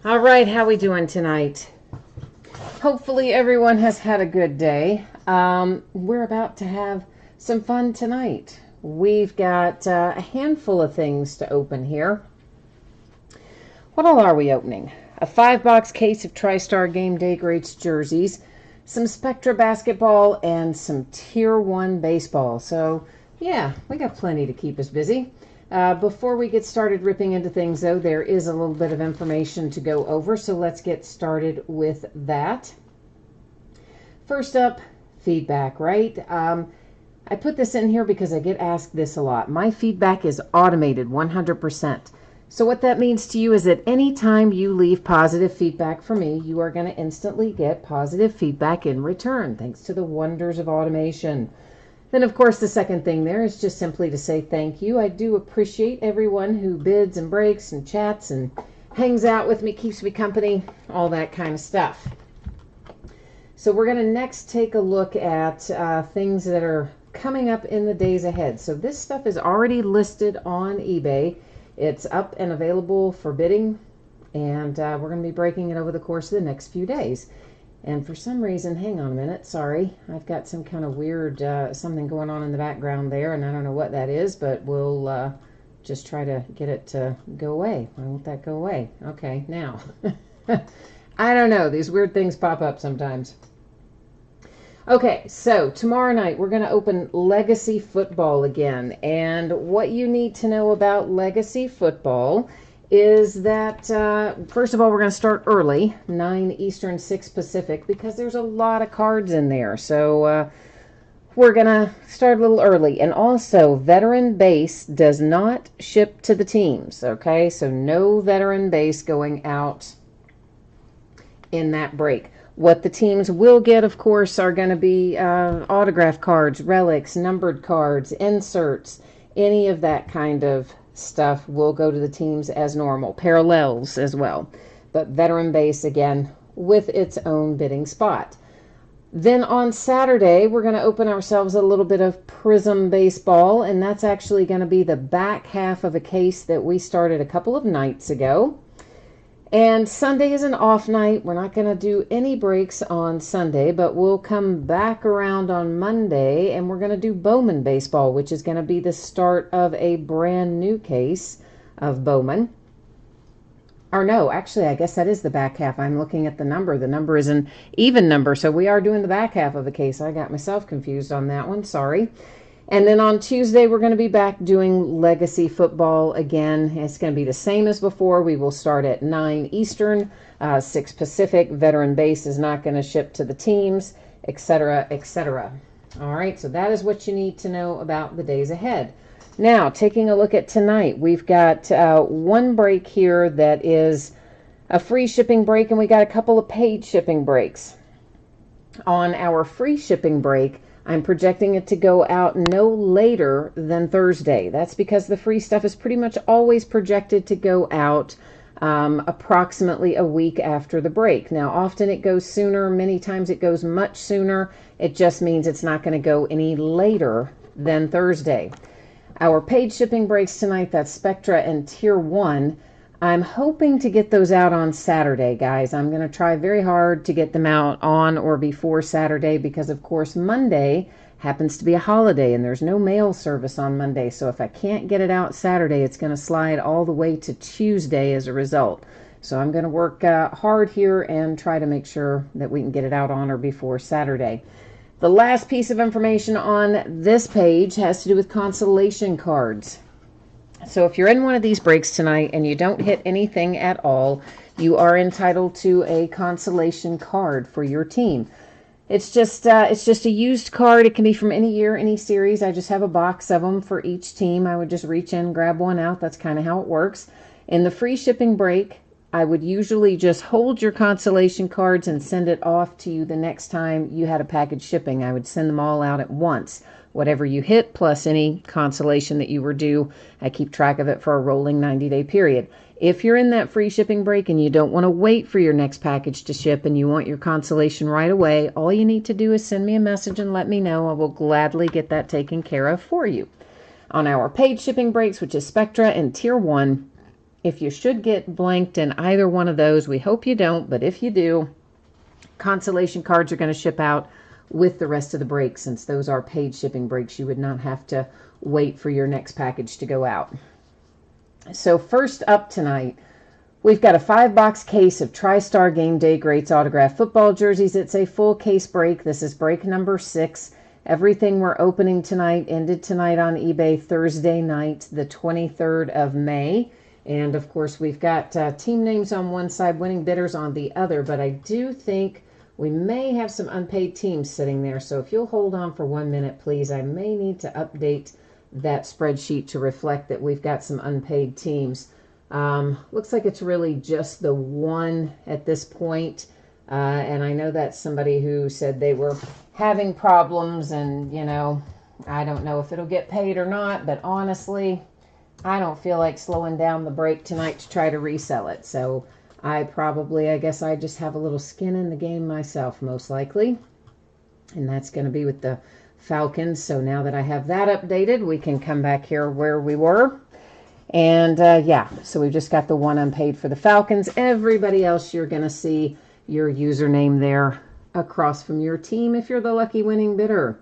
All right, how we doing tonight? Hopefully everyone has had a good day. We're about to have some fun tonight. We've got a handful of things to open here. What all are we opening? A 5-box case of TriStar Game Day Greats jerseys, some Spectra basketball, and some Tier 1 baseball. So, yeah, we got plenty to keep us busy. Before we get started ripping into things, though, there is a little bit of information to go over, so let's get started with that. First up, feedback, right? I put this in here because I get asked this a lot. My feedback is automated 100%. So what that means to you is that anytime you leave positive feedback for me, you are going to instantly get positive feedback in return, thanks to the wonders of automation. Then, of course, the second thing there is just simply to say thank you. I do appreciate everyone who bids and breaks and chats and hangs out with me, keeps me company, all that kind of stuff. So we're going to next take a look at things that are coming up in the days ahead. So this stuff is already listed on eBay. It's up and available for bidding, and we're going to be breaking it over the course of the next few days. And for some reason, hang on a minute, sorry, I've got some kind of weird something going on in the background there, and I don't know what that is, but we'll just try to get it to go away. Why won't that go away? Okay, now. I don't know, these weird things pop up sometimes. Okay, so tomorrow night we're going to open Legacy Football again, and what you need to know about Legacy Football is that, first of all, we're going to start early, 9 Eastern, 6 Pacific, because there's a lot of cards in there. So we're going to start a little early. And also, veteran base does not ship to the teams, okay? So no veteran base going out in that break. What the teams will get, of course, are going to be autograph cards, relics, numbered cards, inserts, any of that kind of stuff will go to the teams as normal, parallels as well, but veteran base again with its own bidding spot. Then on Saturday we're going to open ourselves a little bit of Prism baseball, and that's actually going to be the back half of a case that we started a couple of nights ago. And Sunday is an off night. We're not going to do any breaks on Sunday, but we'll come back around on Monday and we're going to do Bowman baseball, which is going to be the start of a brand new case of Bowman. Or no, actually, I guess that is the back half. I'm looking at the number. The number is an even number, so we are doing the back half of the case. I got myself confused on that one. Sorry. And then on Tuesday, we're going to be back doing Legacy Football again. It's going to be the same as before. We will start at 9 Eastern, 6 Pacific. Veteran base is not going to ship to the teams, etc., etc. All right, so that is what you need to know about the days ahead. Now, taking a look at tonight, we've got one break here that is a free shipping break, and we got a couple of paid shipping breaks. On our free shipping break, I'm projecting it to go out no later than Thursday. That's because the free stuff is pretty much always projected to go out approximately a week after the break. Now, often it goes sooner. Many times it goes much sooner. It just means it's not going to go any later than Thursday. Our paid shipping breaks tonight, that's Spectra and Tier 1. I'm hoping to get those out on Saturday, guys. I'm going to try very hard to get them out on or before Saturday because, of course, Monday happens to be a holiday and there's no mail service on Monday. So if I can't get it out Saturday, it's going to slide all the way to Tuesday as a result. So I'm going to work hard here and try to make sure that we can get it out on or before Saturday. The last piece of information on this page has to do with consolation cards. So if you're in one of these breaks tonight and you don't hit anything at all, you are entitled to a consolation card for your team. It's just a used card. It can be from any year, any series. I just have a box of them for each team. I would just reach in, grab one out. That's kind of how it works. In the free shipping break, I would usually just hold your consolation cards and send it off to you the next time you had a package shipping. I would send them all out at once. Whatever you hit, plus any consolation that you were due, I keep track of it for a rolling 90-day period. If you're in that free shipping break and you don't want to wait for your next package to ship and you want your consolation right away, all you need to do is send me a message and let me know. I will gladly get that taken care of for you. On our paid shipping breaks, which is Spectra and Tier 1, if you should get blanked in either one of those, we hope you don't, but if you do, consolation cards are going to ship out with the rest of the breaks. Since those are paid shipping breaks, you would not have to wait for your next package to go out. So first up tonight, we've got a 5-box case of TriStar Game Day Greats autographed football jerseys. It's a full case break. This is break number 6. Everything we're opening tonight ended tonight on eBay Thursday night, the 23rd of May. And of course, we've got team names on one side, winning bidders on the other. But I do think we may have some unpaid teams sitting there. So if you'll hold on for 1 minute, please, I may need to update that spreadsheet to reflect that we've got some unpaid teams. Looks like it's really just the one at this point. And I know that's somebody who said they were having problems, and, you know, I don't know if it'll get paid or not, but honestly, I don't feel like slowing down the break tonight to try to resell it. So I guess I just have a little skin in the game myself, most likely. And that's going to be with the Falcons. So now that I have that updated, we can come back here where we were. And yeah, so we've just got the one unpaid for the Falcons. Everybody else, you're going to see your username there across from your team if you're the lucky winning bidder.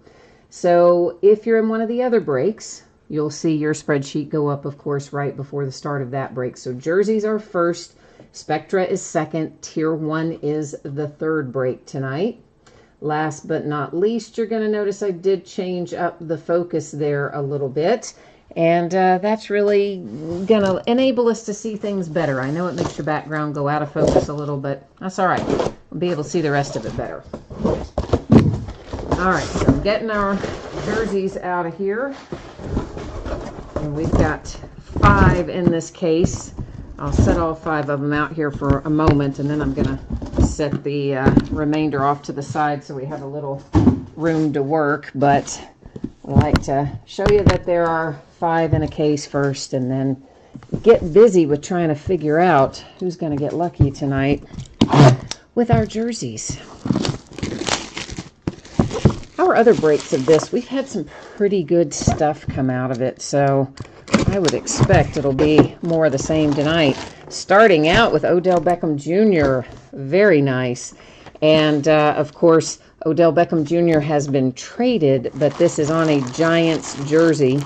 So if you're in one of the other breaks, you'll see your spreadsheet go up, of course, right before the start of that break. So jerseys are first, Spectra is second, Tier 1 is the third break tonight. Last but not least, you're going to notice I did change up the focus there a little bit. And that's really going to enable us to see things better. I know it makes your background go out of focus a little, but that's all right. We'll be able to see the rest of it better. All right, so getting our jerseys out of here. And we've got 5 in this case. I'll set all 5 of them out here for a moment, and then I'm going to set the remainder off to the side so we have a little room to work. But I like to show you that there are 5 in a case first, and then get busy with trying to figure out who's going to get lucky tonight with our jerseys. Our other breaks of this, we've had some pretty good stuff come out of it, so I would expect it'll be more of the same tonight. Starting out with Odell Beckham Jr., very nice. And of course, Odell Beckham Jr. has been traded, but this is on a Giants jersey.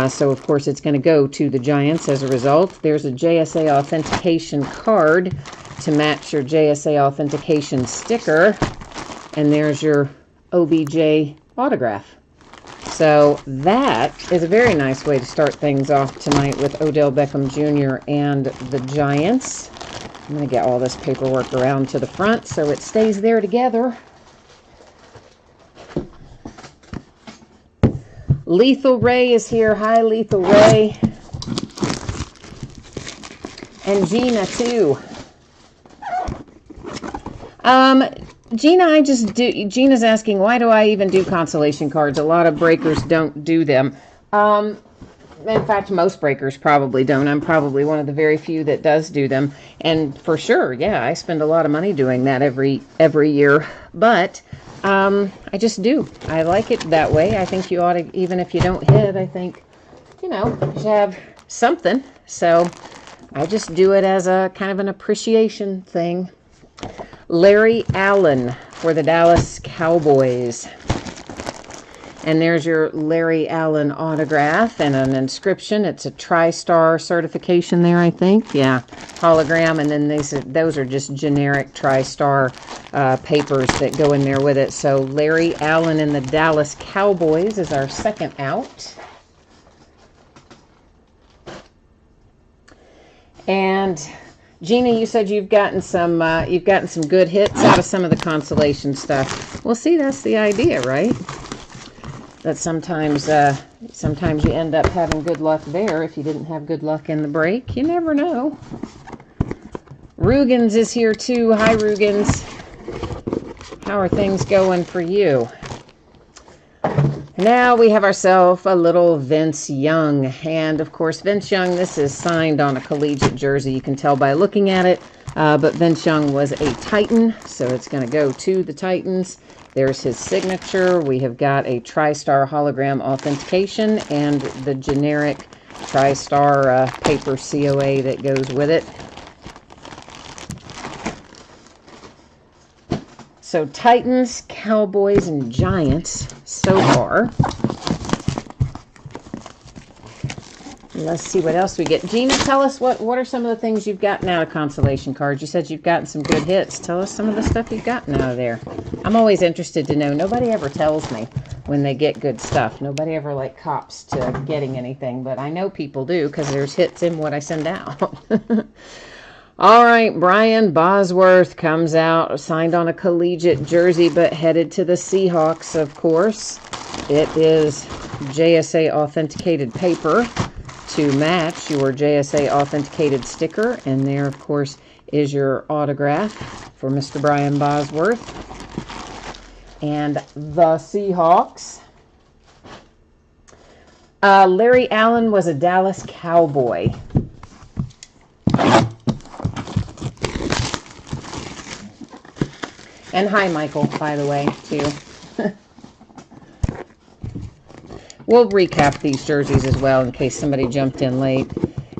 So, of course, it's going to go to the Giants as a result. There's a JSA authentication card to match your JSA authentication sticker. And there's your OBJ autograph. So that is a very nice way to start things off tonight with Odell Beckham Jr. and the Giants. I'm going to get all this paperwork around to the front so it stays there together. Lethal Ray is here. Hi, Lethal Ray. And Gina, too. Gina, Gina's asking, why do I even do consolation cards? A lot of breakers don't do them. In fact, most breakers probably don't. I'm probably one of the very few that does do them. And for sure, yeah, I spend a lot of money doing that every year. But I just do. I like it that way. I think you ought to, even if you don't hit, I think, you know, you should have something. So I just do it as a kind of an appreciation thing. Larry Allen for the Dallas Cowboys. And there's your Larry Allen autograph and an inscription. It's a TriStar certification there, I think. Yeah, hologram. And then those are just generic TriStar papers that go in there with it. So Larry Allen and the Dallas Cowboys is our second out. And Gina, you said you've gotten some good hits out of some of the consolation stuff. Well, see, that's the idea, right? That sometimes you end up having good luck there if you didn't have good luck in the break. You never know. Rugans is here too. Hi, Rugans. How are things going for you? Now we have ourselves a little Vince Young. And, of course, Vince Young, this is signed on a collegiate jersey. You can tell by looking at it. But Vince Young was a Titan, so it's going to go to the Titans. There's his signature. We have got a TriStar hologram authentication and the generic tristar paper COA that goes with it. So Titans, Cowboys, and Giants so far. Let's see what else we get. Gina, tell us what are some of the things you've gotten out of consolation cards. You said you've gotten some good hits. Tell us some of the stuff you've gotten out of there. I'm always interested to know. Nobody ever tells me when they get good stuff. Nobody ever like cops to getting anything, but I know people do because there's hits in what I send out. All right, Brian Bosworth comes out, signed on a collegiate jersey, but headed to the Seahawks, of course. It is JSA authenticated paper to match your JSA authenticated sticker. And there, of course, is your autograph for Mr. Brian Bosworth. And the Seahawks. Larry Allen was a Dallas Cowboy. And hi, Michael, by the way, too. We'll recap these jerseys as well in case somebody jumped in late.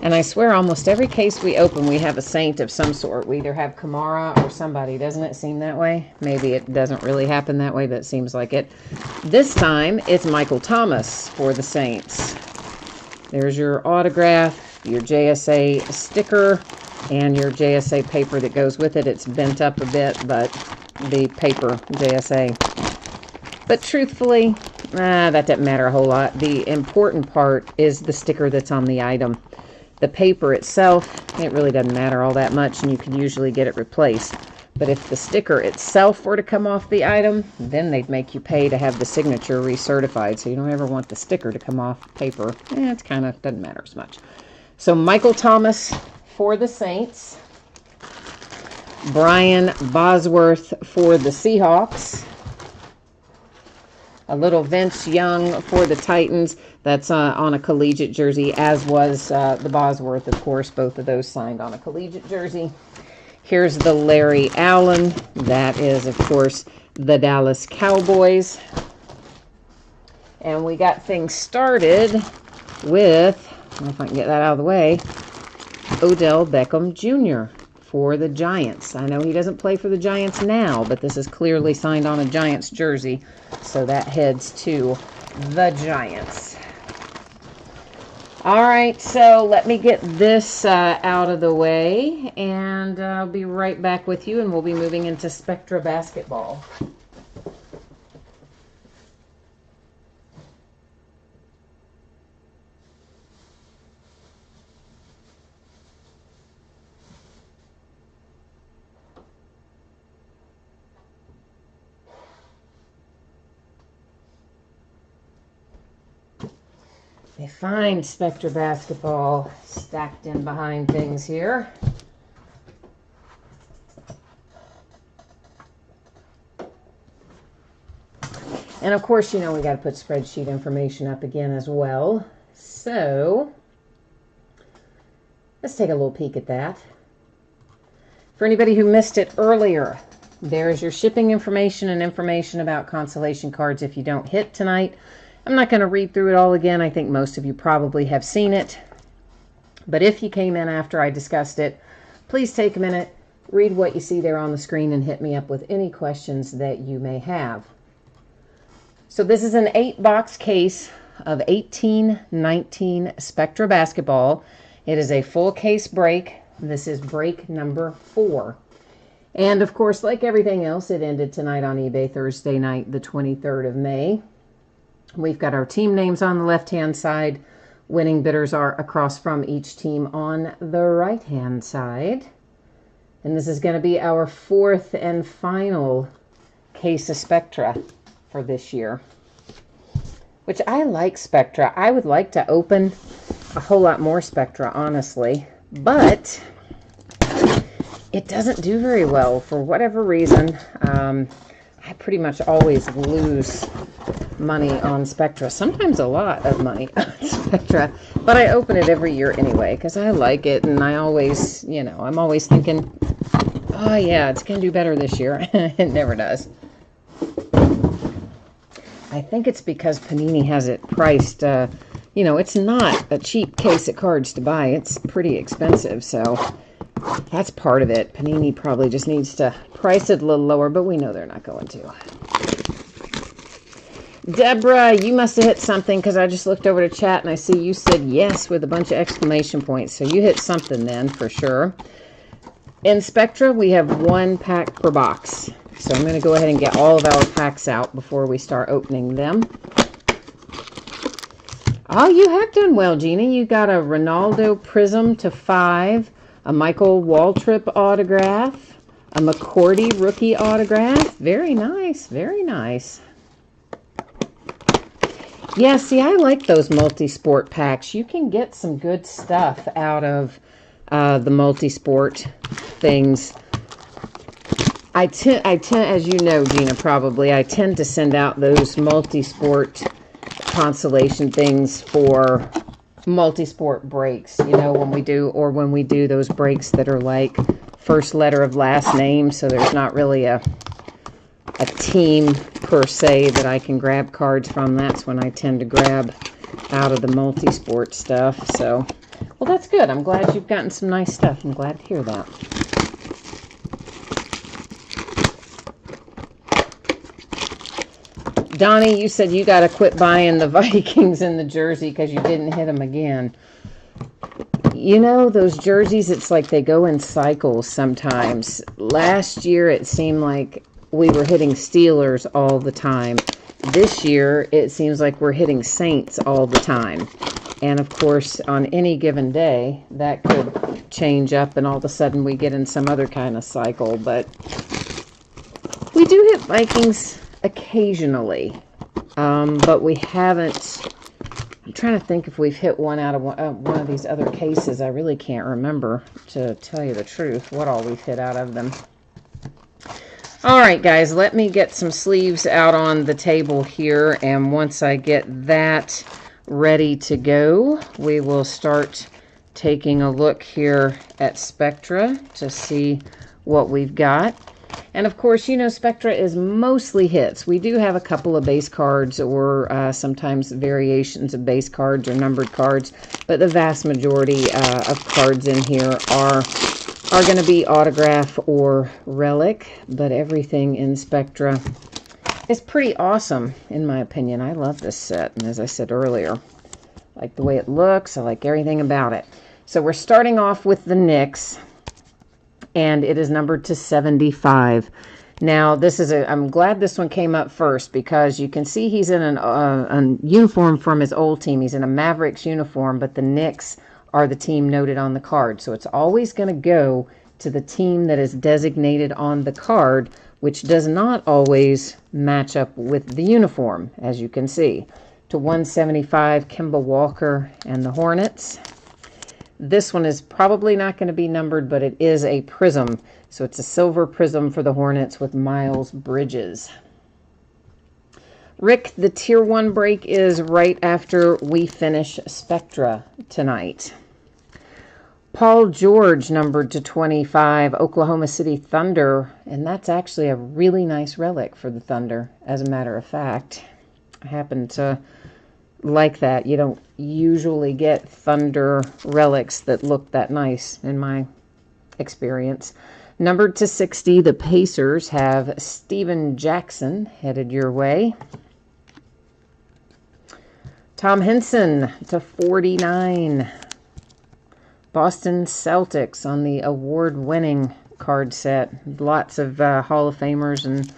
And I swear almost every case we open, we have a saint of some sort. We either have Kamara or somebody. Doesn't it seem that way? Maybe it doesn't really happen that way, but it seems like it. This time, it's Michael Thomas for the Saints. There's your autograph, your JSA sticker, and your JSA paper that goes with it. It's bent up a bit, but the paper JSA. But truthfully, that doesn't matter a whole lot. The important part is the sticker that's on the item. The paper itself, it really doesn't matter all that much, and you can usually get it replaced. But if the sticker itself were to come off the item, then they'd make you pay to have the signature recertified. So you don't ever want the sticker to come off paper. It's kind of doesn't matter as much. So Michael Thomas for the Saints. Brian Bosworth for the Seahawks. A little Vince Young for the Titans. That's on a collegiate jersey, as was the Bosworth, of course. Both of those signed on a collegiate jersey. Here's the Larry Allen. That is, of course, the Dallas Cowboys. And we got things started with, I don't know if I can get that out of the way, Odell Beckham Jr. for the Giants. I know he doesn't play for the Giants now, but this is clearly signed on a Giants jersey, so that heads to the Giants. All right, so let me get this out of the way, and I'll be right back with you, and we'll be moving into Spectra basketball. A fine Spectra basketball stacked in behind things here. And of course, you know, we got to put spreadsheet information up again as well. So let's take a little peek at that. For anybody who missed it earlier, there's your shipping information and information about consolation cards if you don't hit tonight. I'm not going to read through it all again. I think most of you probably have seen it. But if you came in after I discussed it, please take a minute, read what you see there on the screen, and hit me up with any questions that you may have. So this is an 8-box case of 1819 Spectra basketball. It is a full case break. This is break number 4. And of course, like everything else, it ended tonight on eBay, Thursday night, the 23rd of May. We've got our team names on the left-hand side. Winning bidders are across from each team on the right-hand side. And this is going to be our 4th and final case of Spectra for this year. Which I like Spectra. I would like to open a whole lot more Spectra, honestly. But it doesn't do very well for whatever reason. I pretty much always lose money on Spectra, sometimes a lot of money on Spectra, but I open it every year anyway because I like it, and I always, you know, I'm always thinking, oh yeah, it's going to do better this year. It never does. I think it's because Panini has it priced you know, it's not a cheap case of cards to buy. It's pretty expensive, so that's part of it. Panini probably just needs to price it a little lower, but we know they're not going to. Deborah, you must have hit something because I just looked over to chat and I see you said yes with a bunch of exclamation points. So you hit something then for sure. In Spectra, we have 1 pack per box. So I'm going to go ahead and get all of our packs out before we start opening them. Oh, you have done well, Gina. You got a Ronaldo Prism to 5, a Michael Waltrip autograph, a McCourty rookie autograph. Very nice, very nice. Yeah, see, I like those multi-sport packs. You can get some good stuff out of the multi-sport things. I tend, as you know, Gina, probably, I tend to send out those multi-sport consolation things for multi-sport breaks, you know, when we do those breaks that are like first letter of last name, so there's not really a team per se that I can grab cards from. That's when I tend to grab out of the multi-sport stuff. So, well, that's good. I'm glad you've gotten some nice stuff. I'm glad to hear that. Donnie, you said you got to quit buying the Vikings in the jersey because you didn't hit them again. You know, those jerseys, it's like they go in cycles sometimes. Last year, it seemed like we were hitting Steelers all the time. This year, it seems like we're hitting Saints all the time. And, of course, on any given day, that could change up and all of a sudden we get in some other kind of cycle. But we do hit Vikings occasionally, but we haven't. I'm trying to think if we've hit one out of one of these other cases. I really can't remember, to tell you the truth, what all we've hit out of them. All right, guys, let me get some sleeves out on the table here, and once I get that ready to go, we will start taking a look here at Spectra to see what we've got. And of course, you know, Spectra is mostly hits. We do have a couple of base cards or sometimes variations of base cards or numbered cards, but the vast majority of cards in here are going to be autograph or relic. But everything in Spectra is pretty awesome, in my opinion. I love this set, and as I said earlier, I like the way it looks. I like everything about it. So we're starting off with the Knicks, and it is numbered to 75. Now, I'm glad this one came up first because you can see he's in a uniform from his old team. He's in a Mavericks uniform, but the Knicks are the team noted on the card. So it's always going to go to the team that is designated on the card, which does not always match up with the uniform, as you can see. To 175, Kemba Walker and the Hornets. This one is probably not going to be numbered, but it is a prism. So it's a silver prism for the Hornets with Miles Bridges. Rick, the Tier 1 break is right after we finish Spectra tonight. Paul George, numbered to 25, Oklahoma City Thunder. And that's actually a really nice relic for the Thunder, as a matter of fact. I happen to like that. You don't usually get Thunder relics that look that nice, in my experience. Numbered to 60, the Pacers have Steven Jackson headed your way. Tom Henson to 49. Boston Celtics on the award-winning card set. Lots of Hall of Famers and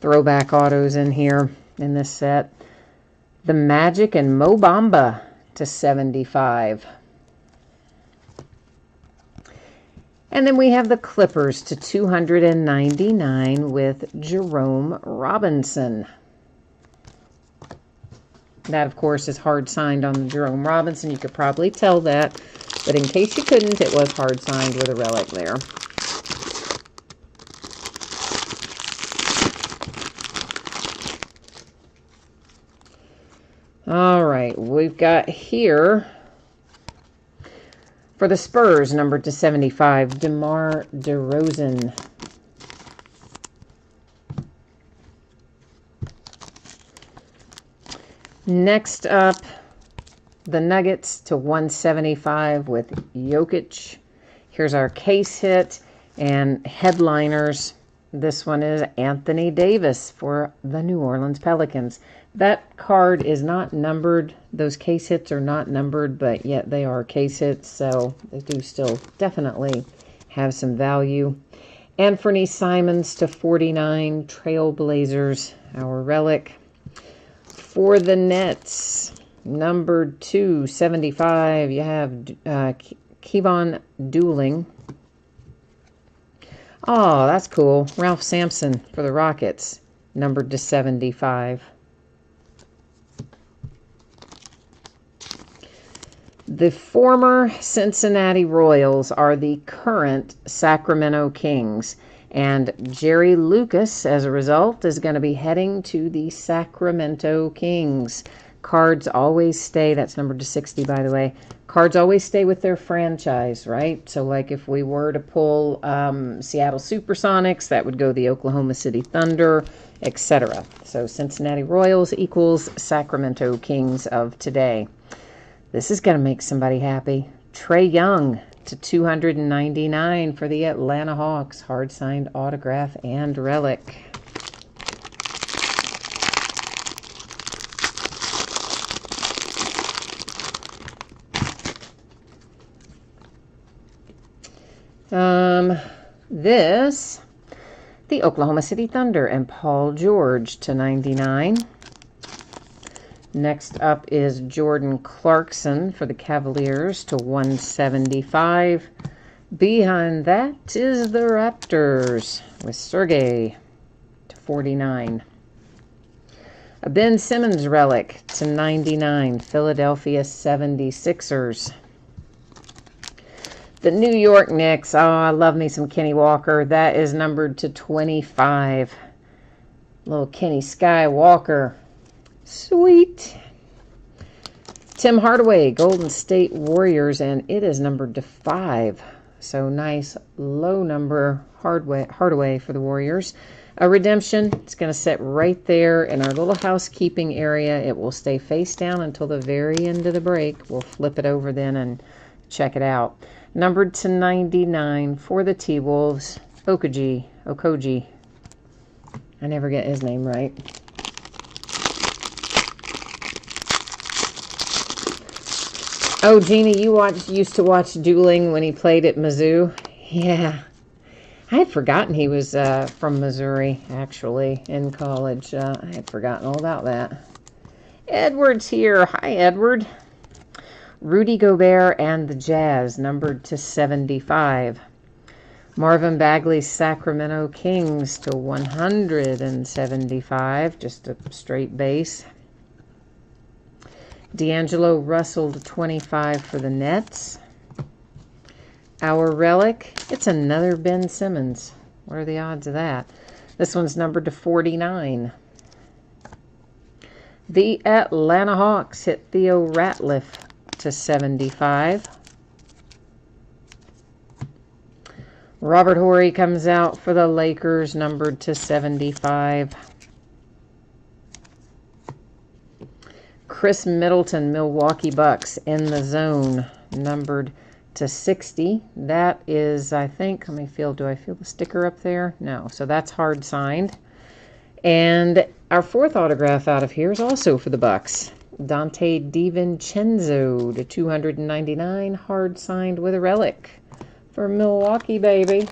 throwback autos in here in this set. The Magic and Mo Bamba to 75. And then we have the Clippers to 299 with Jerome Robinson. That, of course, is hard signed on the Jerome Robinson. You could probably tell that. But in case you couldn't, it was hard signed with a relic there. All right, we've got here for the Spurs, numbered to 75, DeMar DeRozan. Next up, the Nuggets to 175 with Jokic. Here's our case hit and headliners. This one is Anthony Davis for the New Orleans Pelicans. That card is not numbered. Those case hits are not numbered, but yet they are case hits, so they do still definitely have some value. Anthony Simons to 49, Trailblazers, our relic. For the Nets, numbered 275, you have Kevon Dooling. Oh, that's cool. Ralph Sampson for the Rockets, numbered to 75. The former Cincinnati Royals are the current Sacramento Kings. And Jerry Lucas, as a result, is going to be heading to the Sacramento Kings. Cards always stay, that's numbered to 60, by the way. Cards always stay with their franchise, right? So, like, if we were to pull Seattle Supersonics, that would go the Oklahoma City Thunder, etc. So, Cincinnati Royals equals Sacramento Kings of today. This is going to make somebody happy. Trae Young to 299 for the Atlanta Hawks. Hard-signed autograph and relic. This, the Oklahoma City Thunder and Paul George to 99. Next up is Jordan Clarkson for the Cavaliers to 175. Behind that is the Raptors with Sergey to 49. A Ben Simmons relic to 99, Philadelphia 76ers. The New York Knicks, oh, I love me some Kenny Walker. That is numbered to 25. Little Kenny Skywalker. Sweet. Tim Hardaway, Golden State Warriors, and it is numbered to 5. So nice low number Hardaway for the Warriors. A redemption, it's going to sit right there in our little housekeeping area. It will stay face down until the very end of the break. We'll flip it over then and check it out. Numbered to 99 for the T-Wolves, Okoji. I never get his name right. Oh, Jeannie, you used to watch dueling when he played at Mizzou? Yeah. I had forgotten he was from Missouri, actually, in college. I had forgotten all about that. Edward's here. Hi, Edward. Rudy Gobert and the Jazz, numbered to 75. Marvin Bagley's Sacramento Kings to 175, just a straight base. D'Angelo Russell to 25 for the Nets. Our relic, it's another Ben Simmons. What are the odds of that? This one's numbered to 49. The Atlanta Hawks hit Theo Ratliff to 75. Robert Horry comes out for the Lakers, numbered to 75. Chris Middleton, Milwaukee Bucks, in the zone, numbered to 60. That is, I think, let me feel, do I feel the sticker up there? No, so that's hard signed. And our fourth autograph out of here is also for the Bucks. Dante DiVincenzo to 299, hard signed with a relic for Milwaukee, baby.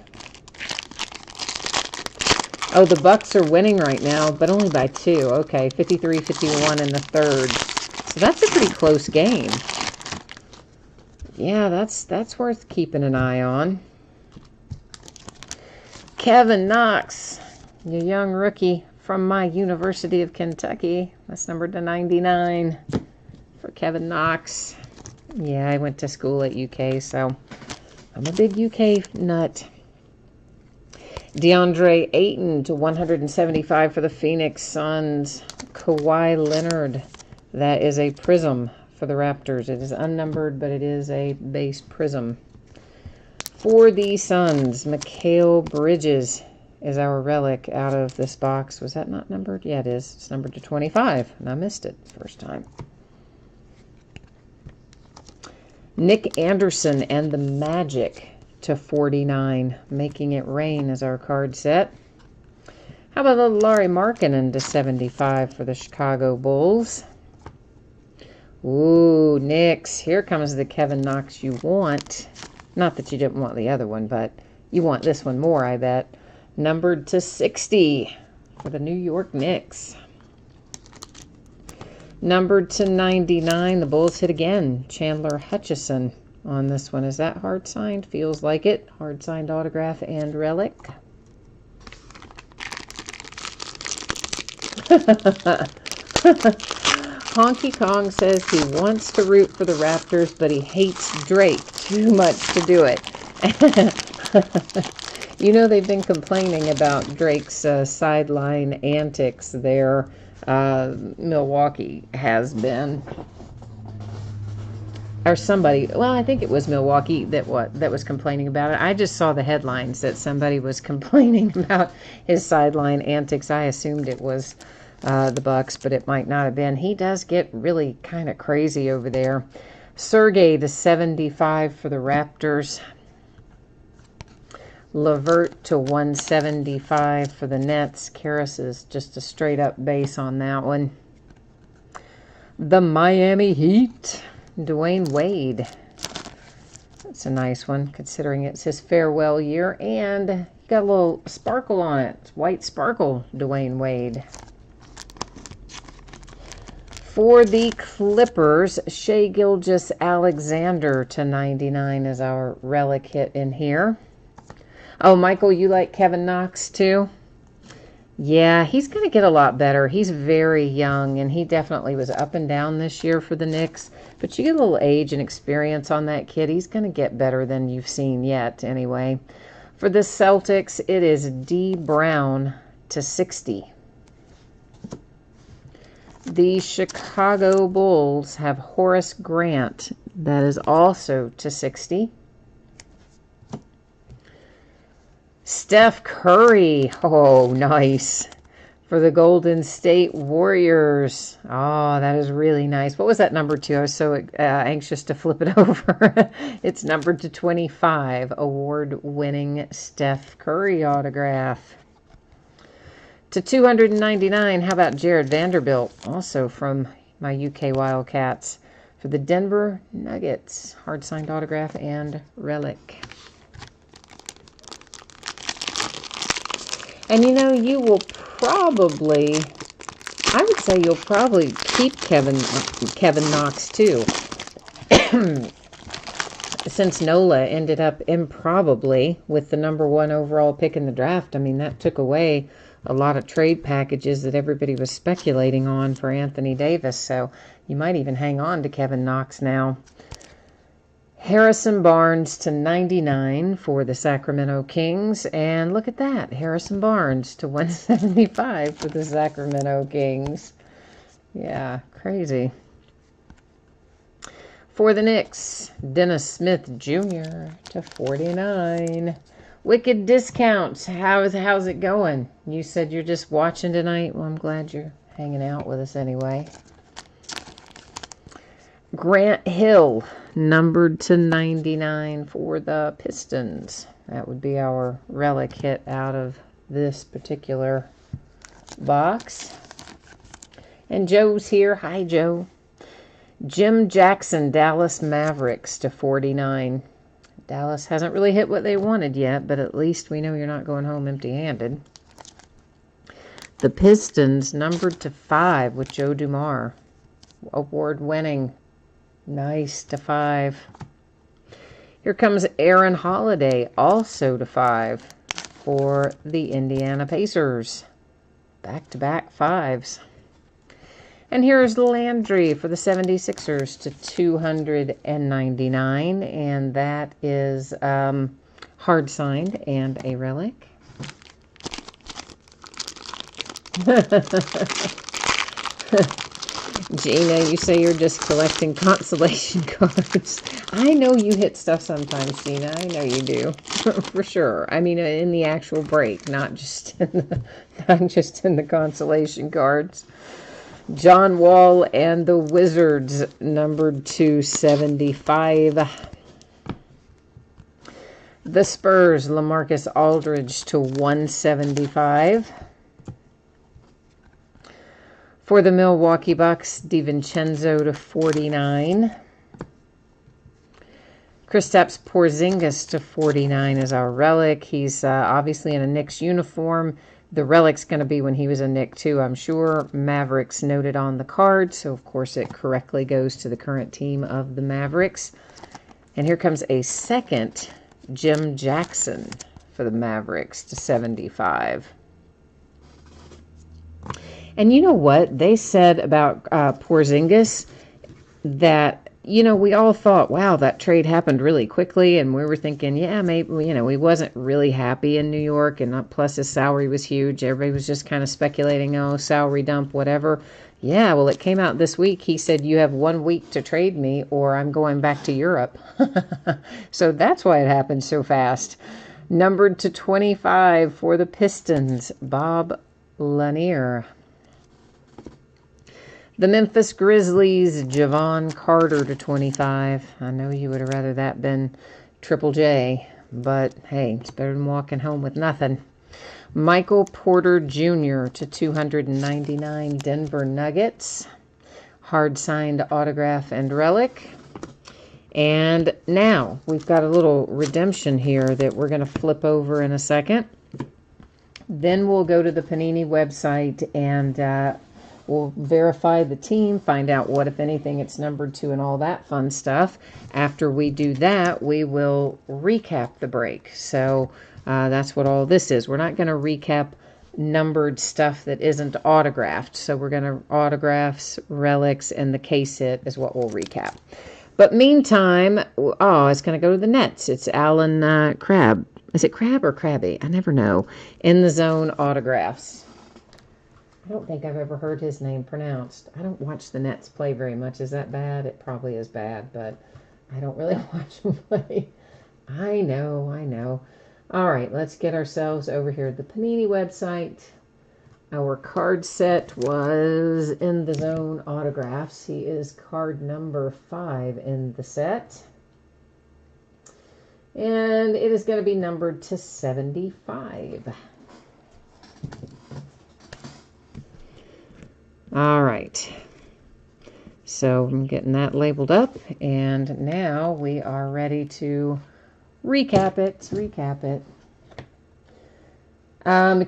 Oh, the Bucks are winning right now, but only by 2. Okay, 53-51 in the third. So that's a pretty close game. Yeah, that's worth keeping an eye on. Kevin Knox, your young rookie from my University of Kentucky. That's numbered to 99 for Kevin Knox. Yeah, I went to school at UK, so I'm a big UK nut. DeAndre Ayton to 175 for the Phoenix Suns. Kawhi Leonard. That is a prism for the Raptors. It is unnumbered, but it is a base prism. For the Suns, Mikal Bridges is our relic out of this box. Was that not numbered? Yeah, it is. It's numbered to 25, and I missed it the first time. Nick Anderson and the Magic to 49. Making It Rain is our card set. How about a little Larry Markkinen to 75 for the Chicago Bulls? Ooh, Knicks. Here comes the Kevin Knox you want. Not that you didn't want the other one, but you want this one more, I bet. Numbered to 60 for the New York Knicks. Numbered to 99, the Bulls hit again. Chandler Hutchison on this one. Is that hard signed? Feels like it. Hard signed autograph and relic. Honky Kong says he wants to root for the Raptors, but he hates Drake too much to do it. You know, they've been complaining about Drake's sideline antics there. Milwaukee has been. Or somebody, well, I think it was Milwaukee that was complaining about it. I just saw the headlines that somebody was complaining about his sideline antics. I assumed it was the Bucks, but it might not have been. He does get really kind of crazy over there. Sergey to 75 for the Raptors. Levert to 175 for the Nets. Karras is just a straight up base on that one. The Miami Heat. Dwayne Wade. That's a nice one, considering it's his farewell year. And got a little sparkle on it. It's white sparkle, Dwayne Wade. For the Clippers, Shai Gilgeous-Alexander to 99 is our relic hit in here. Oh, Michael, you like Kevin Knox too? Yeah, he's going to get a lot better. He's very young, and he definitely was up and down this year for the Knicks. But you get a little age and experience on that kid. He's going to get better than you've seen yet, anyway. For the Celtics, it is D. Brown to 60. The Chicago Bulls have Horace Grant. That is also to 60. Steph Curry. Oh, nice. For the Golden State Warriors. Oh, that is really nice. What was that number 2? I was so anxious to flip it over. It's numbered to 25. Award-winning Steph Curry autograph. To 299, how about Jared Vanderbilt? Also from my UK Wildcats. For the Denver Nuggets. Hard-signed autograph and relic. And you know, you will probably, I would say you'll probably keep Kevin Knox too. Since Nola ended up improbably with the #1 overall pick in the draft. I mean, that took away a lot of trade packages that everybody was speculating on for Anthony Davis. So you might even hang on to Kevin Knox now. Harrison Barnes to 99 for the Sacramento Kings. And look at that. Harrison Barnes to 175 for the Sacramento Kings. Yeah, crazy. For the Knicks, Dennis Smith Jr. to 49. Wicked Discounts. How's it going? You said you're just watching tonight. Well, I'm glad you're hanging out with us anyway. Grant Hill, numbered to 99 for the Pistons. That would be our relic hit out of this particular box. And Joe's here. Hi, Joe. Jim Jackson, Dallas Mavericks to 49. Dallas hasn't really hit what they wanted yet, but at least we know you're not going home empty-handed. The Pistons, numbered to 5 with Joe Dumars. Award-winning. Nice to 5. Here comes Aaron Holiday, also to 5 for the Indiana Pacers. Back-to-back 5s. And here's Landry for the 76ers to 299. And that is hard signed and a relic. Gina, you say you're just collecting consolation cards. I know you hit stuff sometimes, Gina. I know you do. For sure. I mean, in the actual break, not just in the consolation cards. John Wall and the Wizards, numbered to 75. The Spurs, LaMarcus Aldridge to 175. For the Milwaukee Bucks, DiVincenzo to 49. Kristaps Porzingis to 49 is our relic. He's obviously in a Knicks uniform. The relic's going to be when he was a Knick too, I'm sure. Mavericks noted on the card, so of course it correctly goes to the current team of the Mavericks. And here comes a second Jim Jackson for the Mavericks to 75. And you know what? They said about Porzingis that, you know, we all thought, wow, that trade happened really quickly. And we were thinking, yeah, maybe, you know, he wasn't really happy in New York. And plus his salary was huge. Everybody was just kind of speculating, oh, salary dump, whatever. Yeah, well, it came out this week. He said, you have 1 week to trade me or I'm going back to Europe. So that's why it happened so fast. Numbered to 25 for the Pistons, Bob Lanier. The Memphis Grizzlies, Javon Carter to 25. I know you would have rather that been Triple J, but hey, it's better than walking home with nothing. Michael Porter Jr. to 299, Denver Nuggets. Hard-signed autograph and relic. And now we've got a little redemption here that we're going to flip over in a second. Then we'll go to the Panini website and we'll verify the team, find out what, if anything, it's numbered to and all that fun stuff. After we do that, we will recap the break. So that's what all this is. We're not going to recap numbered stuff that isn't autographed. So we're going to autographs, relics, and the case hit is what we'll recap. But meantime, oh, it's going to go to the Nets. It's Alan Crabb. Is it Crab or Crabby? I never know. In the Zone autographs. I don't think I've ever heard his name pronounced. I don't watch the Nets play very much. Is that bad? It probably is bad, but I don't really watch them play. I know. All right, let's get ourselves over here at the Panini website. Our card set was In the Zone autographs. He is card number 5 in the set. And it is going to be numbered to 75. All right, so I'm getting that labeled up, and now we are ready to recap it.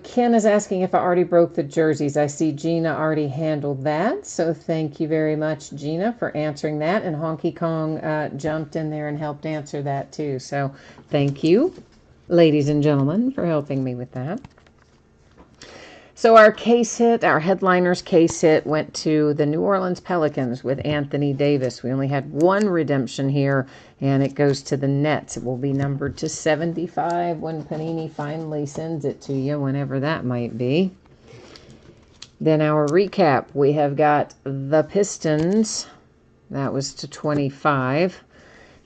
Ken is asking if I already broke the jerseys. I see Gina already handled that, so thank you very much, Gina, for answering that, and Honky Kong jumped in there and helped answer that too, so thank you, ladies and gentlemen, for helping me with that. So our case hit, our headliner's case hit, went to the New Orleans Pelicans with Anthony Davis. We only had one redemption here, and it goes to the Nets. It will be numbered to 75 when Panini finally sends it to you, whenever that might be. Then our recap, we have got the Pistons. That was to 25.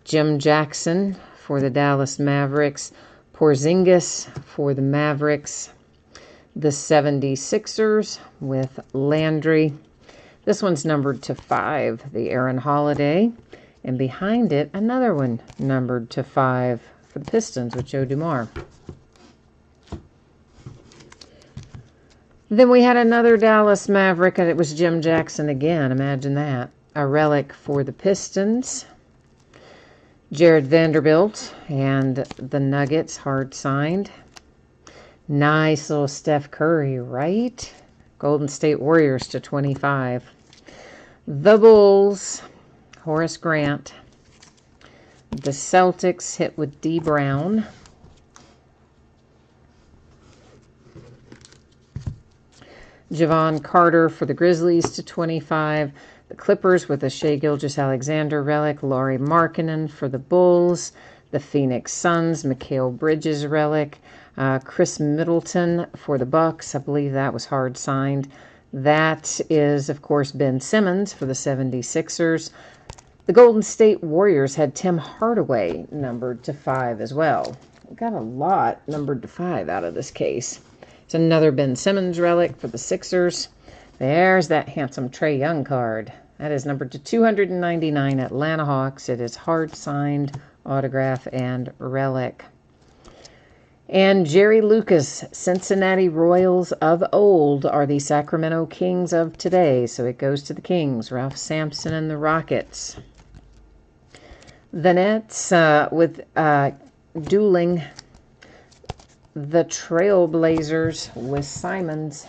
Jim Jackson for the Dallas Mavericks. Porzingis for the Mavericks. The 76ers with Landry. This one's numbered to 5, the Aaron Holiday. And behind it, another one numbered to 5 for the Pistons with Joe Dumars. Then we had another Dallas Maverick, and it was Jim Jackson again. Imagine that. A relic for the Pistons. Jared Vanderbilt and the Nuggets, hard signed. Nice little Steph Curry, right? Golden State Warriors to 25. The Bulls, Horace Grant. The Celtics hit with D. Brown. Javon Carter for the Grizzlies to 25. The Clippers with a Shai Gilgeous-Alexander relic. Lauri Markkanen for the Bulls. The Phoenix Suns, Mikal Bridges relic. Chris Middleton for the Bucks. I believe that was hard signed. That is, of course, Ben Simmons for the 76ers. The Golden State Warriors had Tim Hardaway numbered to 5 as well. We got a lot numbered to 5 out of this case. It's another Ben Simmons relic for the Sixers. There's that handsome Trae Young card. That is numbered to 299, Atlanta Hawks. It is hard signed, autograph, and relic. And Jerry Lucas, Cincinnati Royals of old are the Sacramento Kings of today. So it goes to the Kings. Ralph Sampson and the Rockets. The Nets with dueling the Trailblazers with Simons.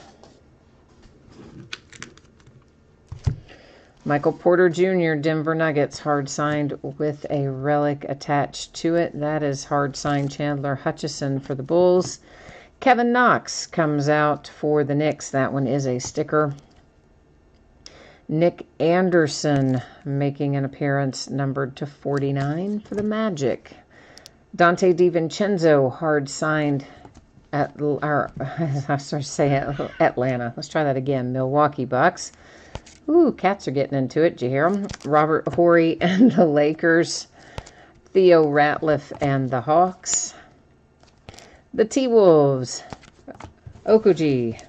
Michael Porter Jr., Denver Nuggets, hard signed with a relic attached to it. That is hard signed Chandler Hutchison for the Bulls. Kevin Knox comes out for the Knicks. That one is a sticker. Nick Anderson making an appearance, numbered to 49 for the Magic. Dante DiVincenzo, hard signed at, or I was starting to say Atlanta. Let's try that again. Milwaukee Bucks. Ooh, cats are getting into it. Did you hear them? Robert Horry and the Lakers. Theo Ratliff and the Hawks. The T-Wolves. Okuji.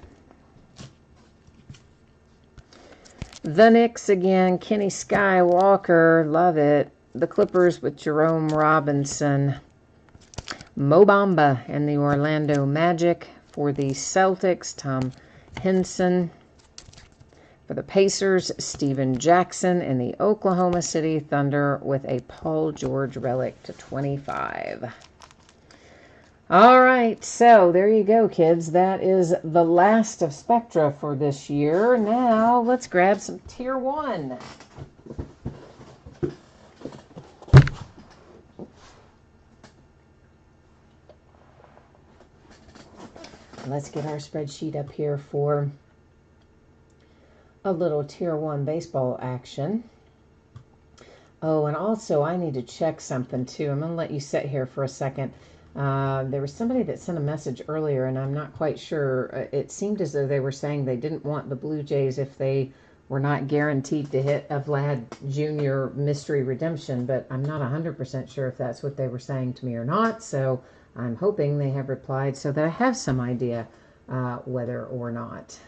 The Knicks again. Kenny Skywalker. Love it. The Clippers with Jerome Robinson. Mo Bamba and the Orlando Magic. For the Celtics, Tom Henson. For the Pacers, Steven Jackson and the Oklahoma City Thunder with a Paul George relic to 25. All right, so there you go, kids. That is the last of Spectra for this year. Now, let's grab some Tier 1. Let's get our spreadsheet up here for a little Tier 1 baseball action. Oh, and also I need to check something too. I'm going to let you sit here for a second. There was somebody that sent a message earlier, and I'm not quite sure. It seemed as though they were saying they didn't want the Blue Jays if they were not guaranteed to hit a Vlad Jr. Mystery Redemption, but I'm not 100% sure if that's what they were saying to me or not, so I'm hoping they have replied so that I have some idea whether or not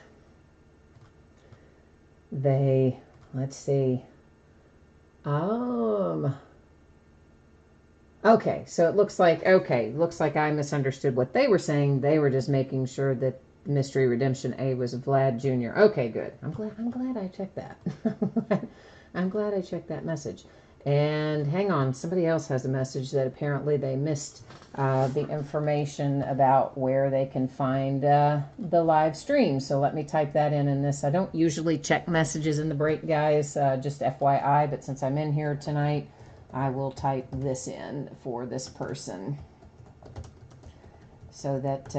they, let's see. Okay, so it looks like, I misunderstood what they were saying. They were just making sure that Mystery Redemption A was Vlad Jr. Okay, good. I'm glad I checked that. I'm glad I checked that message. And hang on, somebody else has a message that apparently they missed the information about where they can find the live stream. So let me type that in this. I don't usually check messages in the break, guys, just FYI, but since I'm in here tonight, I will type this in for this person so that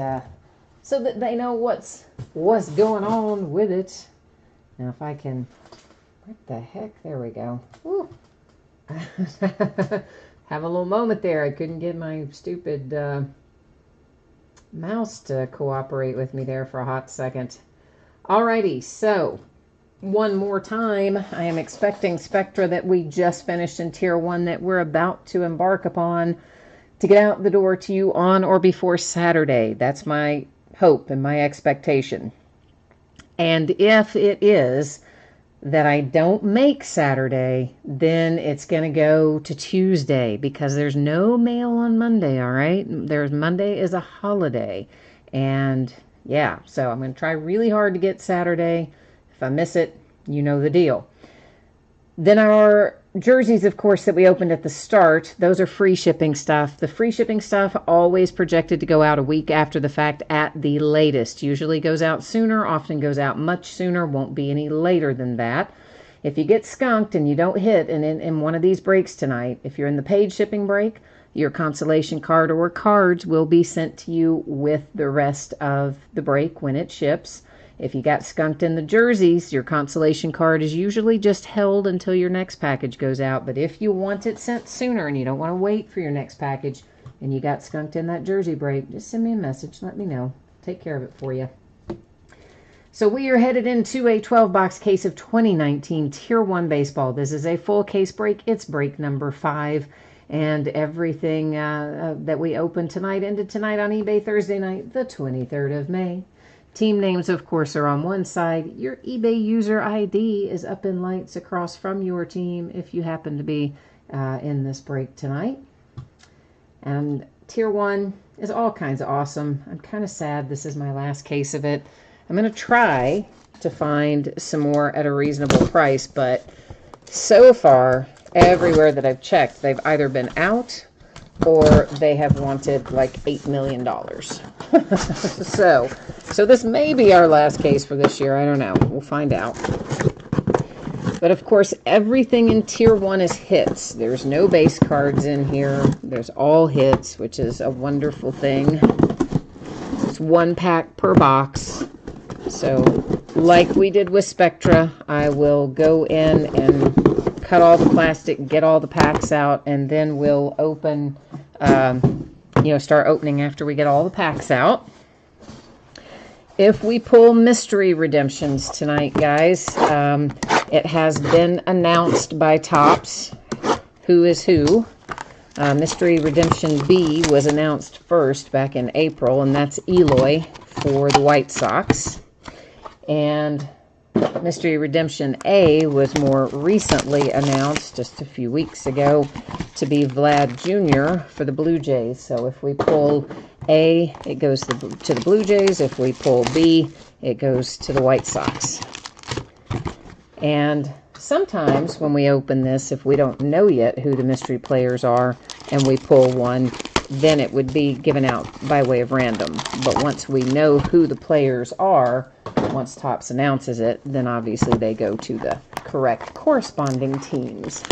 they know what's going on with it. Now if I can, what the heck? There we go. Woo. Have a little moment there. I couldn't get my stupid mouse to cooperate with me there for a hot second. Alrighty, so one more time, I am expecting Spectra that we just finished in Tier 1 that we're about to embark upon to get out the door to you on or before Saturday. That's my hope and my expectation. And if it is that I don't make Saturday, then it's going to go to Tuesday because there's no mail on Monday, all right? Monday is a holiday. And yeah, so I'm going to try really hard to get Saturday. If I miss it, you know the deal. Then our jerseys, of course, that we opened at the start, those are free shipping stuff. The free shipping stuff always projected to go out a week after the fact at the latest. Usually goes out sooner, often goes out much sooner, won't be any later than that. If you get skunked and you don't hit in one of these breaks tonight, if you're in the paid shipping break, your consolation card or cards will be sent to you with the rest of the break when it ships. If you got skunked in the jerseys, your consolation card is usually just held until your next package goes out. But if you want it sent sooner and you don't want to wait for your next package and you got skunked in that jersey break, just send me a message. Let me know. Take care of it for you. So we are headed into a 12-box case of 2019 Tier 1 baseball. This is a full case break. It's break number 5. And everything that we opened tonight ended tonight on eBay Thursday night, the 23rd of May. Team names, of course, are on one side. Your eBay user ID is up in lights across from your team if you happen to be in this break tonight. And Tier 1 is all kinds of awesome. I'm kind of sad this is my last case of it. I'm going to try to find some more at a reasonable price, but so far, everywhere that I've checked, they've either been out or they have wanted like $8 million. So this may be our last case for this year. I don't know. We'll find out. But of course, everything in Tier 1 is hits. There's no base cards in here. There's all hits, which is a wonderful thing. It's 1 pack per box. So like we did with Spectra, I will go in and cut all the plastic, get all the packs out, and then we'll open, start opening after we get all the packs out. If we pull mystery redemptions tonight, guys, it has been announced by Topps who is who. Mystery Redemption B was announced first back in April, and that's Eloy for the White Sox. And Mystery Redemption A was more recently announced just a few weeks ago to be Vlad Jr. for the Blue Jays. So if we pull A, it goes to the Blue Jays. If we pull B, it goes to the White Sox. And sometimes when we open this, if we don't know yet who the mystery players are and we pull one, then it would be given out by way of random. But once we know who the players are, once Topps announces it, then obviously they go to the correct corresponding teams.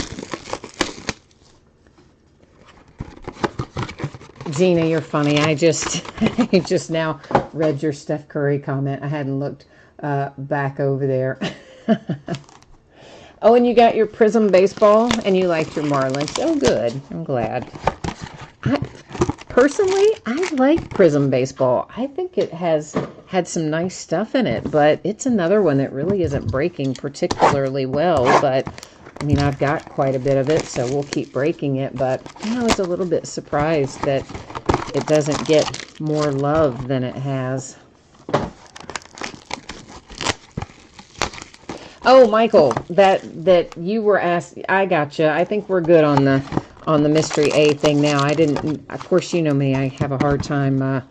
Gina, you're funny. I just now read your Steph Curry comment. I hadn't looked back over there. Oh, and you got your Prism baseball and you liked your Marlins. Oh, good. I'm glad. Personally, I like Prism baseball. I think it has had some nice stuff in it, but it's another one that really isn't breaking particularly well. But I mean, I've got quite a bit of it, so we'll keep breaking it. But I was a little bit surprised that it doesn't get more love than it has. Oh, Michael, that you were asked, I gotcha. I think we're good on the mystery A thing now. I didn't, of course, you know me, I have a hard time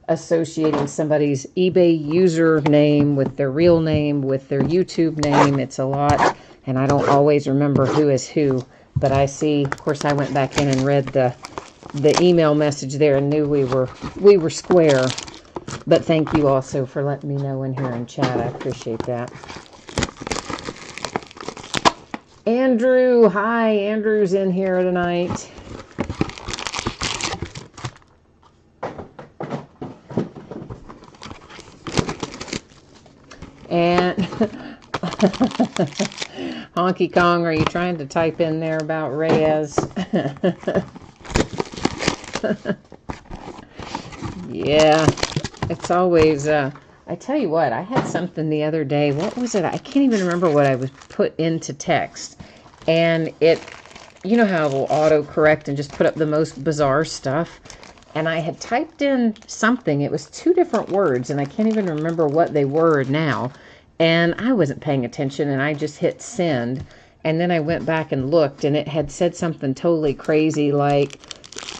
associating somebody's eBay username with their real name, with their YouTube name. It's a lot, and I don't always remember who is who. But I see, of course, I went back in and read the email message there and knew we were square. But thank you also for letting me know in here in chat. I appreciate that. Andrew, hi. Andrew's in here tonight. And Honky Kong, are you trying to type in there about Reyes? Yeah, it's always, I tell you what, I had something the other day. What was it? I can't even remember what I was put into text. And it, you know how it will auto-correct and just put up the most bizarre stuff? And I had typed in something. It was 2 different words, and I can't even remember what they were now. And I wasn't paying attention, and I just hit send. And then I went back and looked, and it had said something totally crazy, like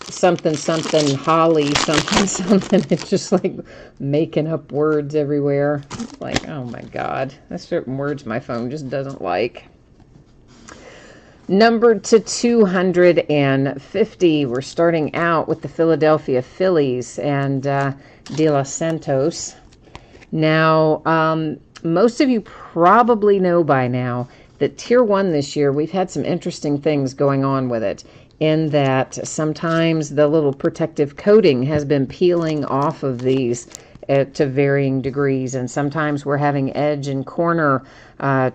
something, something, Holly, something, something. It's just like making up words everywhere. It's like, oh my God. There's certain words my phone just doesn't like. Numbered to 250. We're starting out with the Philadelphia Phillies and De Los Santos. Now, most of you probably know by now that Tier 1 this year, we've had some interesting things going on with it, in that sometimes the little protective coating has been peeling off of these to varying degrees, and sometimes we're having edge and corner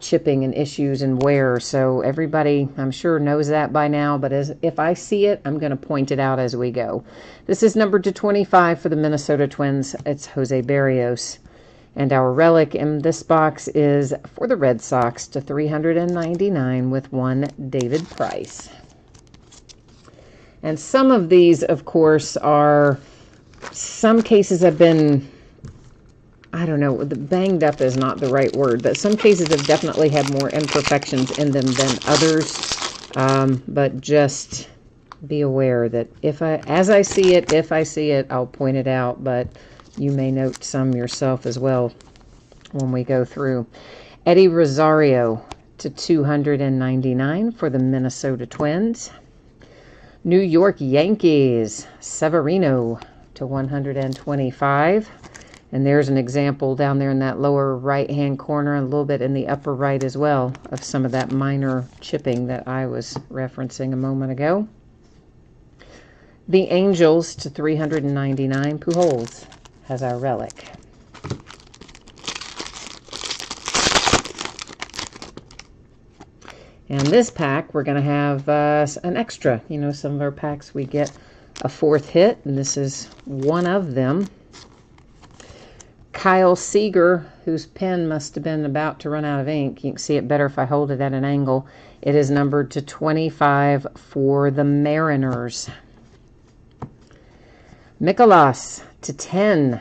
chipping and issues and wear. So everybody, I'm sure, knows that by now, but if I see it, I'm going to point it out as we go. This is numbered to 25 for the Minnesota Twins. It's Jose Barrios. And our relic in this box is for the Red Sox to 399 with 1 David Price. And some of these, of course, are, some cases have been, I don't know, the banged up is not the right word, but some cases have definitely had more imperfections in them than others. But just be aware that if I see it, I'll point it out, but you may note some yourself as well when we go through. Eddie Rosario to 299 for the Minnesota Twins. New York Yankees, Severino to 125. And there's an example down there in that lower right-hand corner, and a little bit in the upper right as well, of some of that minor chipping that I was referencing a moment ago. The Angels to 399. Pujols has our relic. And this pack, we're going to have an extra. You know, some of our packs we get a fourth hit, and this is one of them. Kyle Seager, whose pen must have been about to run out of ink. You can see it better if I hold it at an angle. It is numbered to 25 for the Mariners. Mikolas to 10.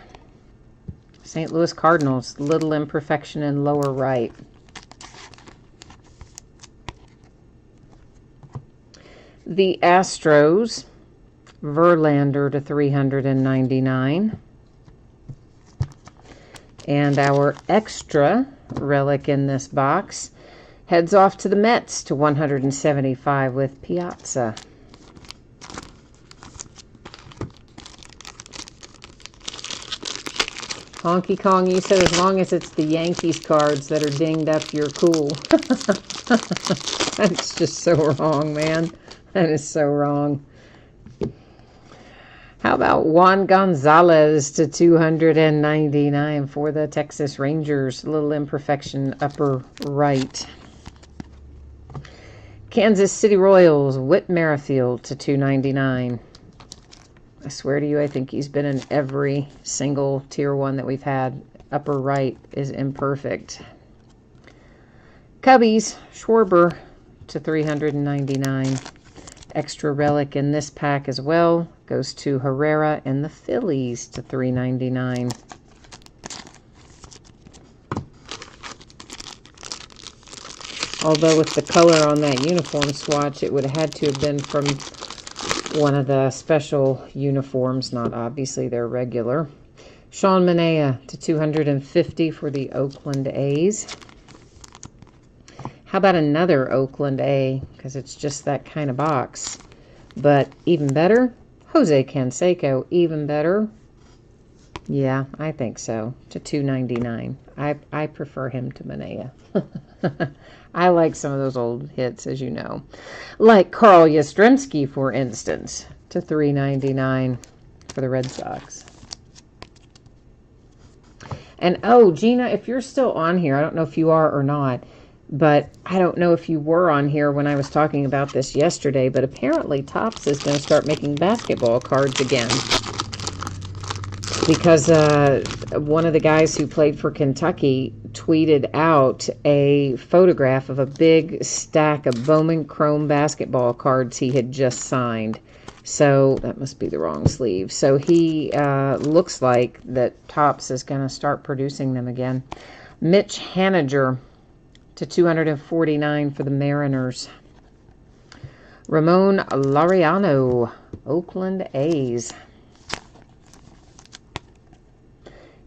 St. Louis Cardinals, little imperfection in lower right. The Astros, Verlander to 399. And our extra relic in this box heads off to the Mets to 175 with Piazza. Honky Kong, you said as long as it's the Yankees cards that are dinged up, you're cool. That's just so wrong, man. That is so wrong. How about Juan Gonzalez to 299 for the Texas Rangers? A little imperfection upper right. Kansas City Royals, Whit Merrifield to 299. I swear to you, I think he's been in every single tier 1 that we've had. Upper right is imperfect. Cubbies, Schwarber to 399. Extra relic in this pack as well goes to Herrera and the Phillies to 399. Although with the color on that uniform swatch, it would have had to have been from one of the special uniforms, not obviously their regular. Sean Manaea to 250 for the Oakland A's. How about another Oakland A? Because it's just that kind of box. But even better, Jose Canseco. Even better. Yeah, I think so. To 299. I prefer him to Manaea. I like some of those old hits, as you know. Like Carl Yastrzemski, for instance, to 399 for the Red Sox. And, oh, Gina, if you're still on here, I don't know if you are or not, but I don't know if you were on here when I was talking about this yesterday, but apparently Topps is going to start making basketball cards again. Because one of the guys who played for Kentucky tweeted out a photograph of a big stack of Bowman Chrome basketball cards he had just signed. So that must be the wrong sleeve. So he looks like that Topps is going to start producing them again. Mitch Haniger to 249 for the Mariners. Ramon Laureano, Oakland A's.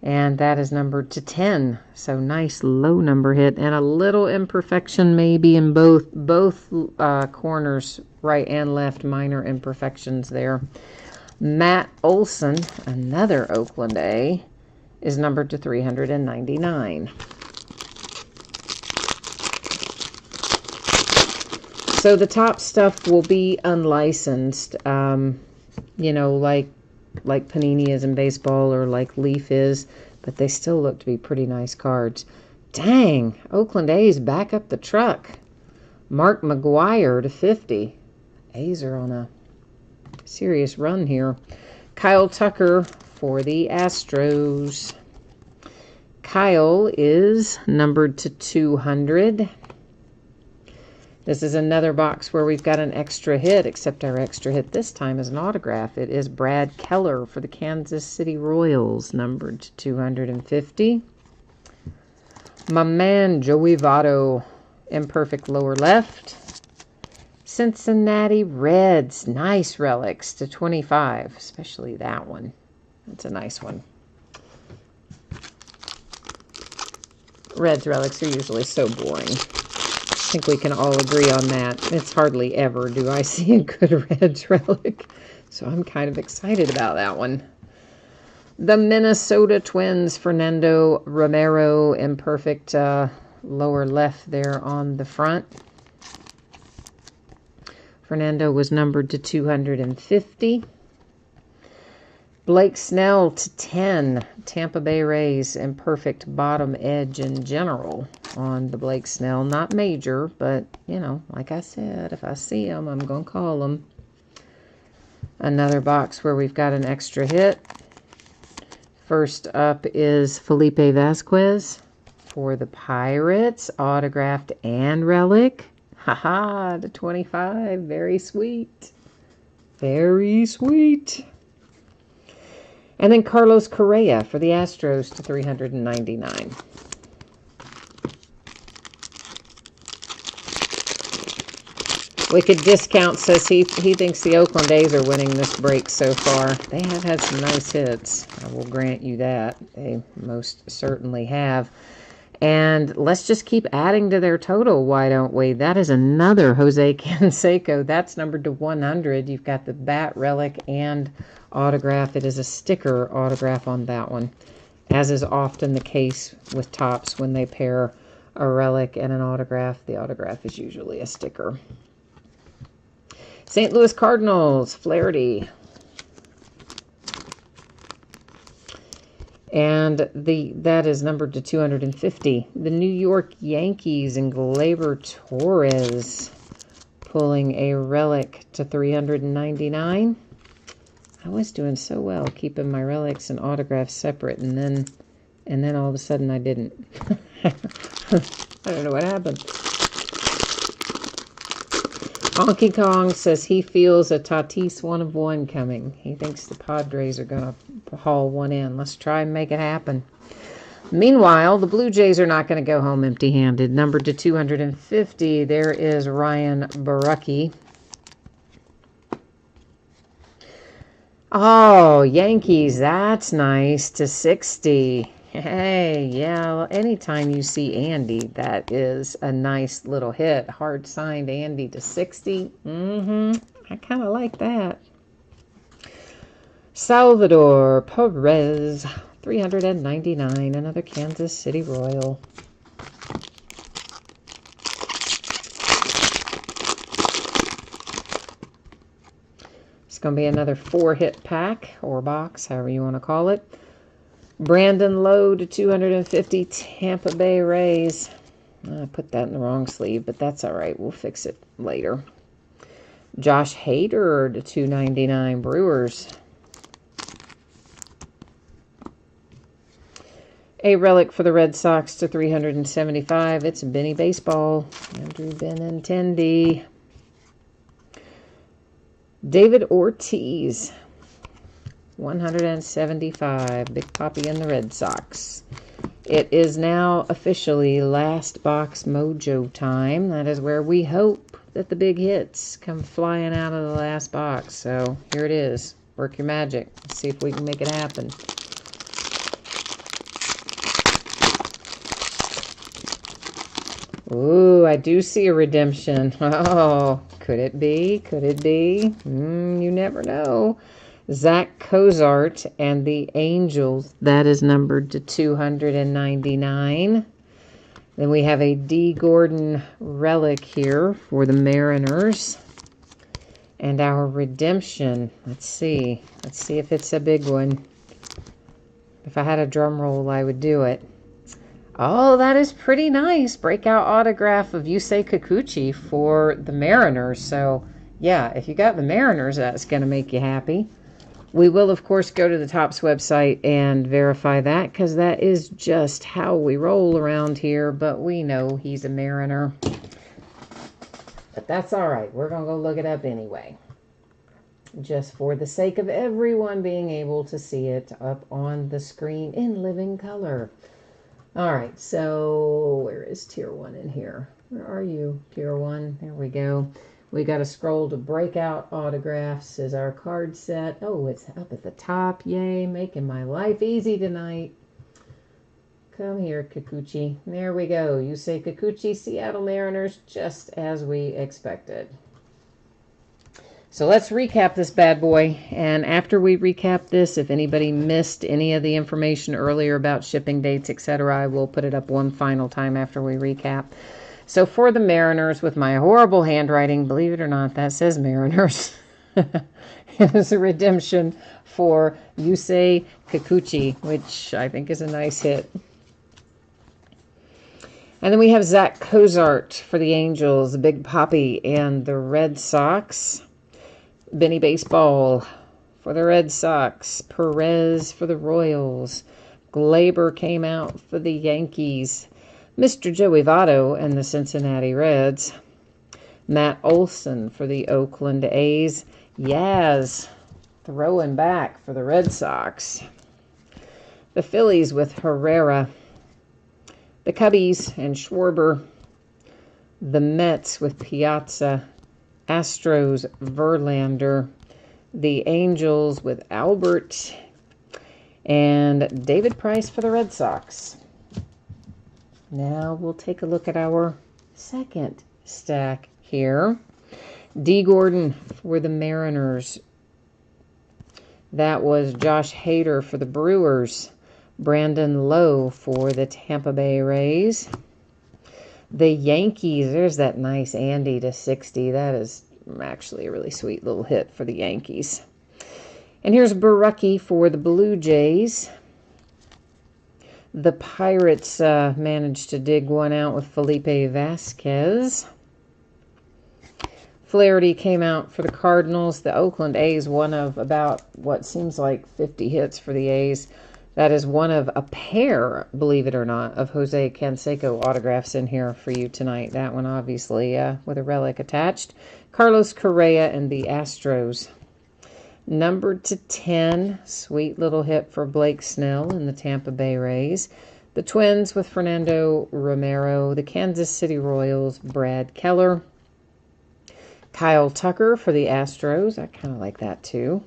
And that is numbered to 10. So nice low number hit. And a little imperfection maybe in both corners, right and left. Minor imperfections there. Matt Olson, another Oakland A, is numbered to 399. So the top stuff will be unlicensed, you know, like Panini is in baseball or like Leaf is, but they still look to be pretty nice cards. Dang, Oakland A's back up the truck. Mark McGwire to 50. A's are on a serious run here. Kyle Tucker for the Astros. Kyle is numbered to 200. This is another box where we've got an extra hit, except our extra hit this time is an autograph. It is Brad Keller for the Kansas City Royals, numbered to 250. My man, Joey Votto, imperfect lower left. Cincinnati Reds, nice relics to 25, especially that one. That's a nice one. Reds relics are usually so boring. I think we can all agree on that. It's hardly ever do I see a good Reds relic. So I'm kind of excited about that one. The Minnesota Twins, Fernando Romero, imperfect lower left there on the front. Fernando was numbered to 250. Blake Snell to 10. Tampa Bay Rays, imperfect bottom edge in general on the Blake Snell. Not major, but, you know, like I said, if I see them, I'm going to call them. Another box where we've got an extra hit. First up is Felipe Vasquez for the Pirates, autographed and relic. Haha, to 25. Very sweet. Very sweet. And then Carlos Correa for the Astros to 399. Wicked Discount says he thinks the Oakland A's are winning this break so far. They have had some nice hits. I will grant you that. They most certainly have. And let's just keep adding to their total, why don't we? That is another Jose Canseco. That's numbered to 100. You've got the bat relic and autograph. It is a sticker autograph on that one, as is often the case with Topps when they pair a relic and an autograph. The autograph is usually a sticker. St. Louis Cardinals, Flaherty. And that is numbered to 250. The New York Yankees and Gleyber Torres pulling a relic to 399. I was doing so well keeping my relics and autographs separate, and then all of a sudden I didn't. I don't know what happened. Honky Kong says he feels a Tatis 1-of-1 coming. He thinks the Padres are going to haul one in. Let's try and make it happen. Meanwhile, the Blue Jays are not going to go home empty-handed. Numbered to 250, there is Ryan Barucki. Oh, Yankees, that's nice, to 60. Hey, yeah, well, anytime you see Andy, that is a nice little hit. Hard signed Andy to 60. I kind of like that. Salvador Perez, 399, another Kansas City Royal. It's going to be another 4-hit pack or box, however you want to call it. Brandon Lowe to 250, Tampa Bay Rays. I put that in the wrong sleeve, but that's all right. We'll fix it later. Josh Hader to 299, Brewers. A relic for the Red Sox to 375. It's Benny Baseball. Andrew Benintendi. David Ortiz, 175. Big Papi and the Red Sox. It is now officially last box mojo time. That is where we hope that the big hits come flying out of the last box. So here it is. Work your magic. Let's see if we can make it happen. Ooh, I do see a redemption. Oh, could it be? Could it be? You never know. Zach Cozart and the Angels. That is numbered to 299. Then we have a D. Gordon relic here for the Mariners. And our redemption. Let's see. Let's see if it's a big one. If I had a drum roll, I would do it. Oh, that is pretty nice. Breakout autograph of Yusei Kikuchi for the Mariners. So, yeah, if you got the Mariners, that's going to make you happy. We will, of course, go to the Topps website and verify that, because that is just how we roll around here. But we know he's a Mariner. But that's all right. We're going to go look it up anyway. Just for the sake of everyone being able to see it up on the screen in living color. All right, so where is Tier 1 in here? Where are you, Tier 1? There we go. We got to scroll to Breakout Autographs is our card set. Oh, it's up at the top. Yay, making my life easy tonight. Come here, Kikuchi. There we go. You say Kikuchi, Seattle Mariners, just as we expected. So let's recap this bad boy. And after we recap this, if anybody missed any of the information earlier about shipping dates, etc., I will put it up one final time after we recap. So for the Mariners, with my horrible handwriting, believe it or not, that says Mariners. It is a redemption for Yusei Kikuchi, which I think is a nice hit. And then we have Zach Cozart for the Angels, Big Papi, and the Red Sox. Benny Baseball for the Red Sox. Perez for the Royals. Glaber came out for the Yankees. Mr. Joey Votto and the Cincinnati Reds. Matt Olson for the Oakland A's. Yaz throwing back for the Red Sox. The Phillies with Herrera. The Cubbies and Schwarber. The Mets with Piazza. Astros, Verlander. The Angels with Albert. And David Price for the Red Sox. Now we'll take a look at our second stack here. D. Gordon for the Mariners. That was Josh Hader for the Brewers. Brandon Lowe for the Tampa Bay Rays. The Yankees, there's that nice Andy to 60. That is actually a really sweet little hit for the Yankees. And here's Barucki for the Blue Jays. The Pirates managed to dig one out with Felipe Vasquez. Flaherty came out for the Cardinals. The Oakland A's, one of about what seems like 50 hits for the A's. That is one of a pair, believe it or not, of Jose Canseco autographs in here for you tonight. That one obviously with a relic attached. Carlos Correa and the Astros. Numbered to 10, sweet little hit for Blake Snell and the Tampa Bay Rays. The Twins with Fernando Romero. The Kansas City Royals, Brad Keller. Kyle Tucker for the Astros. I kind of like that too.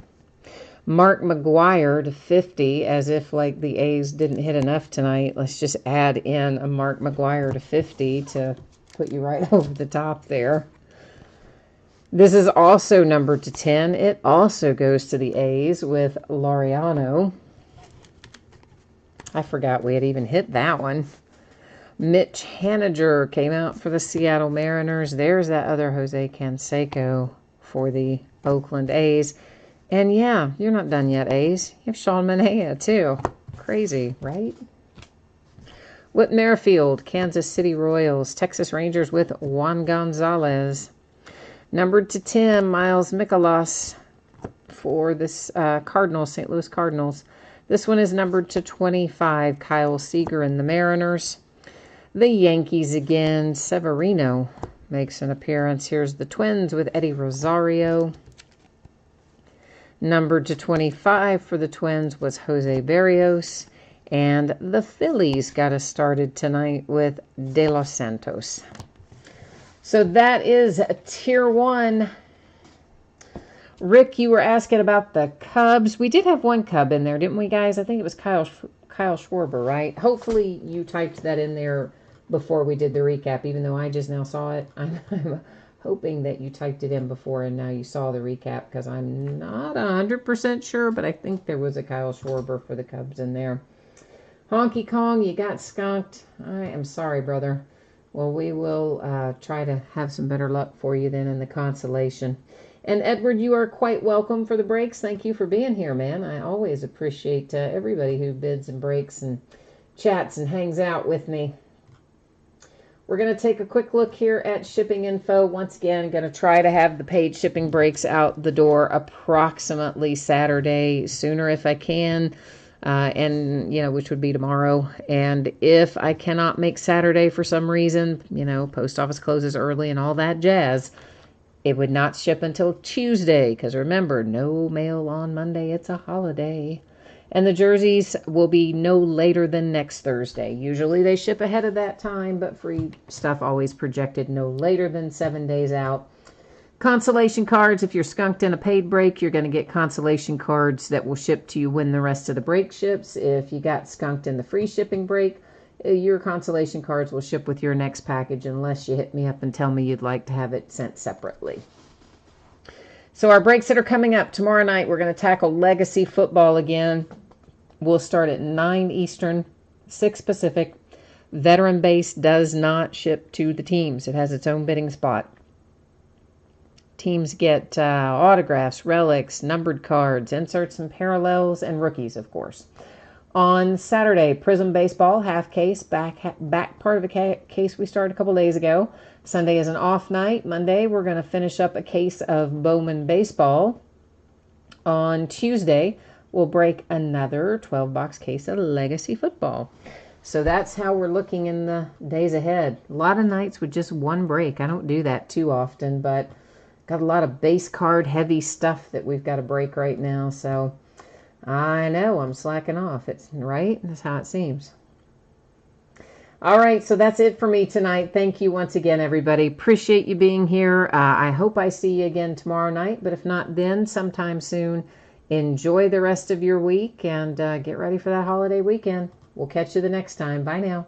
Mark McGwire to 50, as if like the A's didn't hit enough tonight. Let's just add in a Mark McGwire to 50 to put you right over the top there. This is also numbered to 10. It also goes to the A's with Laureano. I forgot we had even hit that one. Mitch Haniger came out for the Seattle Mariners. There's that other Jose Canseco for the Oakland A's. And yeah, you're not done yet, A's. You have Sean Manaea, too. Crazy, right? Whit Merrifield, Kansas City Royals. Texas Rangers with Juan Gonzalez. Numbered to 10, Miles Mikolas for this Cardinals, St. Louis Cardinals. This one is numbered to 25, Kyle Seager and the Mariners. The Yankees again, Severino makes an appearance. Here's the Twins with Eddie Rosario. Numbered to 25 for the Twins was Jose Berrios. And the Phillies got us started tonight with De Los Santos. So that is Tier 1. Rick, you were asking about the Cubs. We did have one Cub in there, didn't we, guys? I think it was Kyle Schwarber, right? Hopefully you typed that in there before we did the recap, even though I just now saw it. I'm hoping that you typed it in before and now you saw the recap, because I'm not 100% sure, but I think there was a Kyle Schwarber for the Cubs in there. Honky Kong, you got skunked. I am sorry, brother. Well, we will try to have some better luck for you then in the consolation. And Edward, you are quite welcome for the breaks. Thank you for being here, man. I always appreciate everybody who bids and breaks and chats and hangs out with me. We're going to take a quick look here at shipping info. Once again, going to try to have the paid shipping breaks out the door approximately Saturday, sooner if I can. and which would be tomorrow. And if I cannot make Saturday for some reason, post office closes early and all that jazz, it would not ship until Tuesday, because remember, no mail on Monday. It's a holiday. And the jerseys will be no later than next Thursday. Usually they ship ahead of that time, but free stuff always projected no later than 7 days out. Consolation cards, if you're skunked in a paid break, you're going to get consolation cards that will ship to you when the rest of the break ships. If you got skunked in the free shipping break, your consolation cards will ship with your next package unless you hit me up and tell me you'd like to have it sent separately. So our breaks that are coming up tomorrow night, we're going to tackle Legacy Football again. We'll start at 9 Eastern, 6 Pacific. Veteran Base does not ship to the teams. It has its own bidding spot. Teams get autographs, relics, numbered cards, inserts and parallels, and rookies, of course. On Saturday, Prism Baseball, half case, back part of a case we started a couple days ago. Sunday is an off night. Monday, we're going to finish up a case of Bowman Baseball. On Tuesday, we'll break another 12-box case of Legacy Football. So that's how we're looking in the days ahead. A lot of nights with just one break. I don't do that too often, but got a lot of base card heavy stuff that we've got to break right now. So I know I'm slacking off. It's right. That's how it seems. All right. So that's it for me tonight. Thank you once again, everybody. Appreciate you being here. I hope I see you again tomorrow night, but if not then, sometime soon. Enjoy the rest of your week and get ready for that holiday weekend. We'll catch you the next time. Bye now.